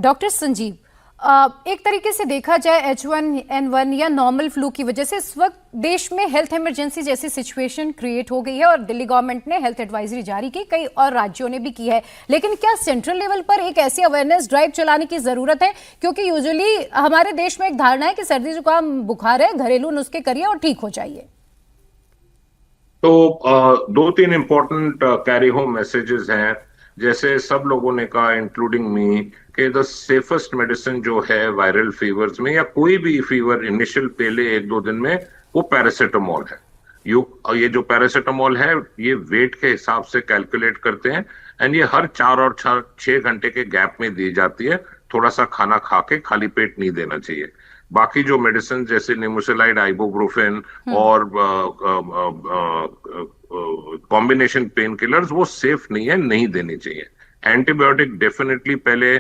Doctor Sanjeev, एक तरीके से देखा जाए H1N1 या नॉर्मल फ्लू की वजह से इस वक्त देश में हेल्थ इमरजेंसी जैसी सिचुएशन क्रिएट हो गई है और दिल्ली गवर्नमेंट ने हेल्थ एडवाइजरी जारी की, कई और राज्यों ने भी की है। लेकिन क्या सेंट्रल लेवल पर एक ऐसी अवेयरनेस ड्राइव चलाने की जरूरत है? क्योंकि यूजुअली हमारे देश में एक धारणा है कि सर्दी जुकाम बुखार है, घरेलू नुस्खे करिए और ठीक हो जाइए। तो दो तीन इम्पोर्टेंट कैरी होम मैसेजेस हैं। जैसे सब लोगों ने कहा, इंक्लूडिंग मी, कि द सेफेस्ट मेडिसिन जो है वायरल फीवर्स में या कोई भी फीवर इनिशियल पहले एक दो दिन में, वो पैरासीटामोल है। ये जो पैरासीटामोल है, ये वेट के हिसाब से कैलकुलेट करते हैं एंड ये हर 4 और 6 घंटे के गैप में दी जाती है। थोड़ा सा खाना खा के खाली पेट नहीं देना चाहिए। बाकी जो मेडिसिन जैसे निमोसिलाइड, आइबुप्रोफेन और कॉम्बिनेशन पेन किलर्स, वो सेफ नहीं है, नहीं देनी चाहिए। एंटीबायोटिक डेफिनेटली पहले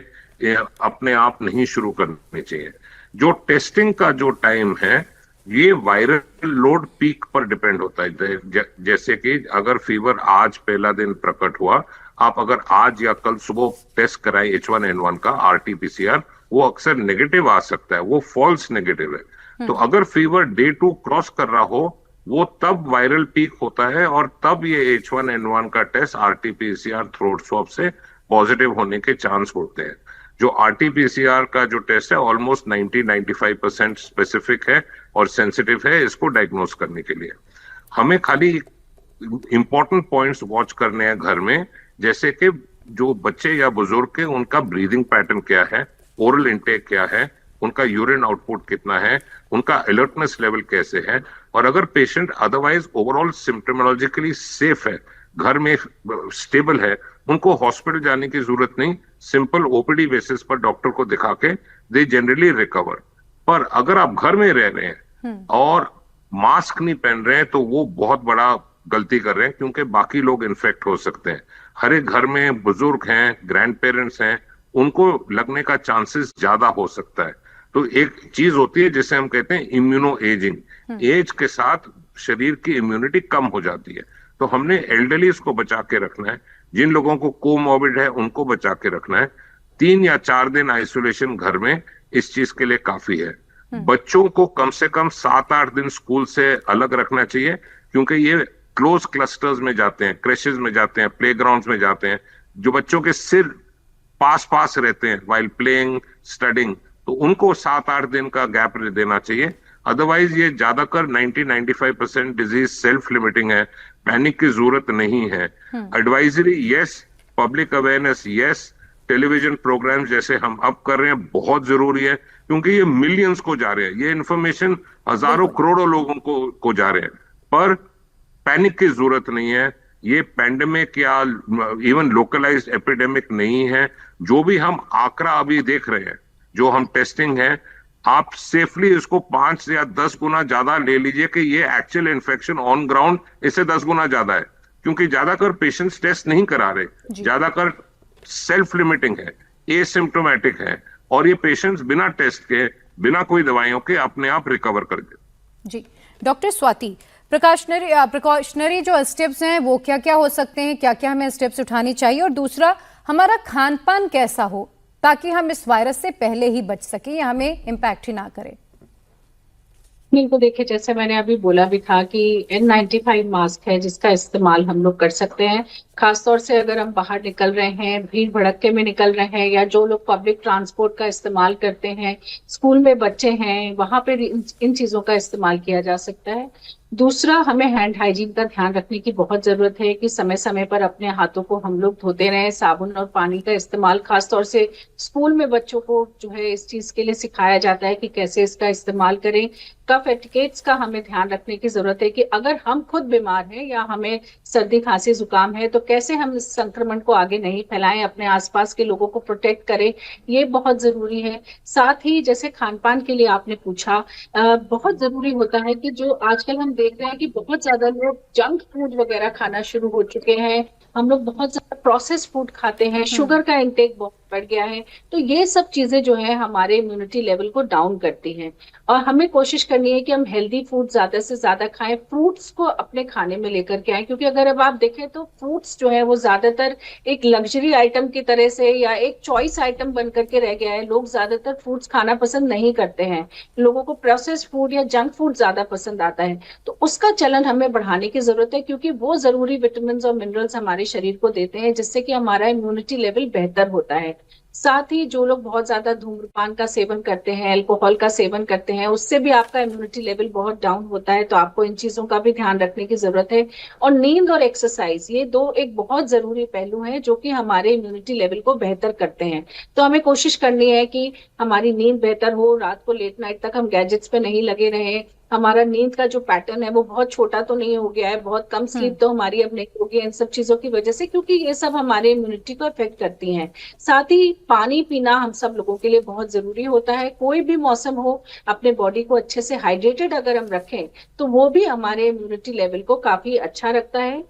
अपने आप नहीं शुरू करनी चाहिए। जो टेस्टिंग का जो टाइम है, ये वायरल लोड पीक पर डिपेंड होता है। जैसे कि अगर फीवर आज पहला दिन प्रकट हुआ, आप अगर आज या कल सुबह टेस्ट कराएं H1N1 का RT-PCR, वो अक्सर नेगेटिव आ सकता है, वो फॉल्स नेगेटिव है। तो अगर फीवर डे 2 क्रॉस कर रहा हो, वो तब वायरल पीक होता है और तब ये H1N1 का टेस्ट RT-PCR थ्रोट स्वैब से पॉजिटिव होने के चांस होते हैं। जो RT-PCR का जो टेस्ट है, ऑलमोस्ट 90-95% स्पेसिफिक है और सेंसिटिव है इसको डायग्नोस करने के लिए। हमें खाली इंपॉर्टेंट पॉइंट्स वॉच करने हैं घर में, जैसे कि जो बच्चे या बुजुर्ग के, उनका ब्रीदिंग पैटर्न क्या है, ओरल इंटेक क्या है, उनका यूरिन आउटपुट कितना है, उनका अलर्टनेस लेवल कैसे है। और अगर पेशेंट अदरवाइज ओवरऑल सिम्प्टोमोलॉजिकली सेफ है, घर में स्टेबल है, उनको हॉस्पिटल जाने की जरूरत नहीं। सिंपल OPD बेसिस पर डॉक्टर को दिखा के दे जनरली रिकवर। पर अगर आप घर में रह रहे हैं और मास्क नहीं पहन रहे हैं, तो वो बहुत बड़ा गलती कर रहे हैं, क्योंकि बाकी लोग इन्फेक्ट हो सकते हैं। हर एक घर में बुजुर्ग हैं, ग्रैंड पेरेंट्स हैं, उनको लगने का चांसेस ज्यादा हो सकता है। तो एक चीज होती है जिसे हम कहते हैं इम्यूनो एजिंग। एज के साथ शरीर की इम्यूनिटी कम हो जाती है। तो हमने एल्डरलीज को बचा के रखना है, जिन लोगों को कोमॉर्बिड है उनको बचा के रखना है। 3 या 4 दिन आइसोलेशन घर में इस चीज के लिए काफी है। बच्चों को कम से कम 7-8 दिन स्कूल से अलग रखना चाहिए, क्योंकि ये क्लोज क्लस्टर्स में जाते हैं, क्रेशेस में जाते हैं, प्लेग्राउंड्स में जाते हैं। जो बच्चों के सिर पास पास रहते हैं वाइल प्लेइंग, स्टडिंग, तो उनको 7-8 दिन का गैप देना चाहिए। अदरवाइज ये ज्यादातर 90-95% डिजीज सेल्फ लिमिटिंग है, पैनिक की जरूरत नहीं है। Advisory yes, public awareness yes, television programme जैसे हम अब कर रहे हैं बहुत जरूरी है, क्योंकि ये मिलियंस को जा रहे हैं, ये इन्फॉर्मेशन हजारों करोड़ों लोगों को जा रहे हैं। पर पैनिक की जरूरत नहीं है। ये पैंडेमिक या इवन लोकलाइज्ड एपिडेमिक नहीं है। जो भी हम आंकड़ा अभी देख रहे हैं, जो हम टेस्टिंग है, आप सेफली इसको 5 या 10 गुना ज्यादा ले लीजिए कि ये एक्चुअल इन्फेक्शन ऑन ग्राउंड इससे 10 गुना ज्यादा है। क्योंकि ज्यादातर पेशेंट्स टेस्ट नहीं करा रहे, ज्यादातर सेल्फ लिमिटिंग है, एसिम्प्टोमेटिक है, और ये पेशेंट्स बिना टेस्ट के, बिना कोई दवाइयों के अपने आप रिकवर कर गए। जी डॉक्टर स्वाति, प्रिकॉशनरी जो स्टेप्स हैं वो क्या क्या हो सकते हैं, क्या क्या हमें स्टेप्स उठानी चाहिए, और दूसरा हमारा खान पान कैसा हो ताकि हम इस वायरस से पहले ही बच सके या हमें इम्पैक्ट ही ना करे? बिल्कुल, देखिए जैसे मैंने अभी बोला भी था कि N95 मास्क है जिसका इस्तेमाल हम लोग कर सकते हैं। खासतौर से अगर हम बाहर निकल रहे हैं, भीड़ भड़क्के में निकल रहे हैं, या जो लोग पब्लिक ट्रांसपोर्ट का इस्तेमाल करते हैं, स्कूल में बच्चे हैं, वहां पे इन चीजों का इस्तेमाल किया जा सकता है। दूसरा, हमें हैंड हाइजीन का ध्यान रखने की बहुत जरूरत है कि समय समय पर अपने हाथों को हम लोग धोते रहें। साबुन और पानी का इस्तेमाल, खासतौर से स्कूल में बच्चों को जो है इस चीज के लिए सिखाया जाता है कि कैसे इसका इस्तेमाल करें। कफ एटिकेट्स का हमें ध्यान रखने की जरूरत है कि अगर हम खुद बीमार हैं या हमें सर्दी खांसी जुकाम है, तो कैसे हम इस संक्रमण को आगे नहीं फैलाएं, अपने आसपास के लोगों को प्रोटेक्ट करें, ये बहुत जरूरी है। साथ ही जैसे खान पान के लिए आपने पूछा, बहुत जरूरी होता है कि जो आजकल हम देख रहे हैं कि बहुत ज्यादा लोग जंक फूड वगैरह खाना शुरू हो चुके हैं। हम लोग बहुत ज्यादा प्रोसेस फूड खाते हैं, शुगर का इंटेक बहुत बढ़ गया है। तो ये सब चीजें जो है हमारे इम्यूनिटी लेवल को डाउन करती हैं। और हमें कोशिश करनी है कि हम हेल्दी फूड ज्यादा से ज्यादा खाएं, फ्रूट्स को अपने खाने में लेकर के आए, क्योंकि अगर अब आप देखें तो फ्रूट्स जो है वो ज्यादातर एक लग्जरी आइटम की तरह से या एक चॉइस आइटम बन करके रह गया है। लोग ज्यादातर फ्रूट्स खाना पसंद नहीं करते हैं, लोगों को प्रोसेस्ड फूड या जंक फूड ज्यादा पसंद आता है। तो उसका चलन हमें बढ़ाने की जरूरत है, क्योंकि वो जरूरी विटामिन और मिनरल्स हमारे शरीर को देते हैं, जिससे कि हमारा इम्यूनिटी लेवल बेहतर होता है। साथ ही जो लोग बहुत ज्यादा धूम्रपान का सेवन करते हैं, अल्कोहल का सेवन करते हैं, उससे भी आपका इम्यूनिटी लेवल बहुत डाउन होता है। तो आपको इन चीजों का भी ध्यान रखने की जरूरत है। और नींद और एक्सरसाइज, ये दो एक बहुत जरूरी पहलू हैं जो कि हमारे इम्यूनिटी लेवल को बेहतर करते हैं। तो हमें कोशिश करनी है कि हमारी नींद बेहतर हो, रात को लेट नाइट तक हम गैजेट्स पे नहीं लगे रहें, हमारा नींद का जो पैटर्न है वो बहुत छोटा तो नहीं हो गया है, बहुत कम स्लीप तो हमारी अब नहीं होगी इन सब चीजों की वजह से, क्योंकि ये सब हमारे इम्यूनिटी को अफेक्ट करती हैं। साथ ही पानी पीना हम सब लोगों के लिए बहुत जरूरी होता है। कोई भी मौसम हो, अपने बॉडी को अच्छे से हाइड्रेटेड अगर हम रखें तो वो भी हमारे इम्यूनिटी लेवल को काफी अच्छा रखता है।